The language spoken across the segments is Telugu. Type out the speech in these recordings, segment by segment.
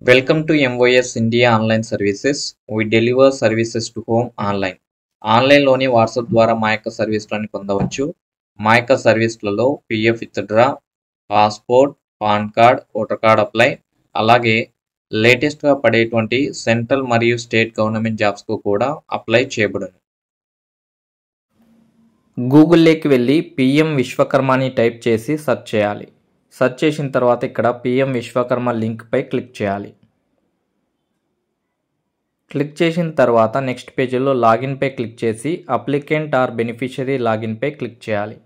Welcome to MOS India Online Services. We deliver services to home online. ఆన్లైన్లోని వాట్సాప్ ద్వారా మా యొక్క సర్వీసులను పొందవచ్చు. మా యొక్క సర్వీసులలో PF withdraw, passport, PAN card, voter card apply, అలాగే లేటెస్ట్గా పడేటువంటి సెంట్రల్ మరియు స్టేట్ గవర్నమెంట్ జాబ్స్కు కూడా అప్లై చేయబడును. గూగుల్లోకి వెళ్ళి పిఎం విశ్వకర్మ అని టైప్ చేసి సెర్చ్ చేయాలి. సెర్చ్ చేసిన తర్వాత ఇక్కడ పిఎం విశ్వకర్మ లింక్పై క్లిక్ చేయాలి. క్లిక్ చేసిన తర్వాత నెక్స్ట్ పేజీలో లాగిన్పై క్లిక్ చేసి అప్లికెంట్ ఆర్ బెనిఫిషరీ లాగిన్పై క్లిక్ చేయాలి.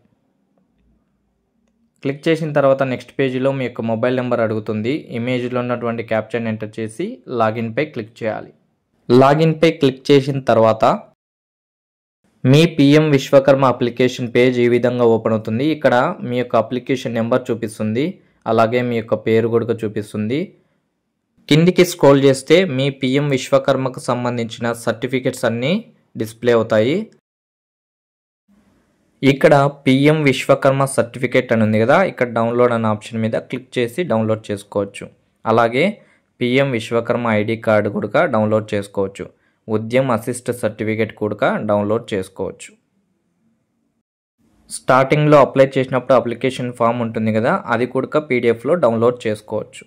క్లిక్ చేసిన తర్వాత నెక్స్ట్ పేజీలో మీ యొక్క మొబైల్ నెంబర్ అడుగుతుంది. ఇమేజ్లో ఉన్నటువంటి క్యాప్చర్ని ఎంటర్ చేసి లాగిన్పై క్లిక్ చేయాలి. లాగిన్పై క్లిక్ చేసిన తర్వాత మీ పిఎం విశ్వకర్మ అప్లికేషన్ పేజ్ ఈ విధంగా ఓపెన్ అవుతుంది. ఇక్కడ మీ యొక్క అప్లికేషన్ నెంబర్ చూపిస్తుంది, అలాగే మీ యొక్క పేరు కూడా చూపిస్తుంది. కిందికి స్క్రోల్ చేస్తే మీ పిఎం విశ్వకర్మకు సంబంధించిన సర్టిఫికెట్స్ అన్నీ డిస్ప్లే అవుతాయి. ఇక్కడ పిఎం విశ్వకర్మ సర్టిఫికేట్ అని ఉంది కదా, ఇక్కడ డౌన్లోడ్ అనే ఆప్షన్ మీద క్లిక్ చేసి డౌన్లోడ్ చేసుకోవచ్చు. అలాగే పిఎం విశ్వకర్మ ఐడి కార్డు కూడా డౌన్లోడ్ చేసుకోవచ్చు. ఉద్యమ్ అసిస్ట్ సర్టిఫికేట్ కూడా డౌన్లోడ్ చేసుకోవచ్చు. స్టార్టింగ్లో అప్లై చేసినప్పుడు అప్లికేషన్ ఫామ్ ఉంటుంది కదా, అది కూడా పీడిఎఫ్లో డౌన్లోడ్ చేసుకోవచ్చు.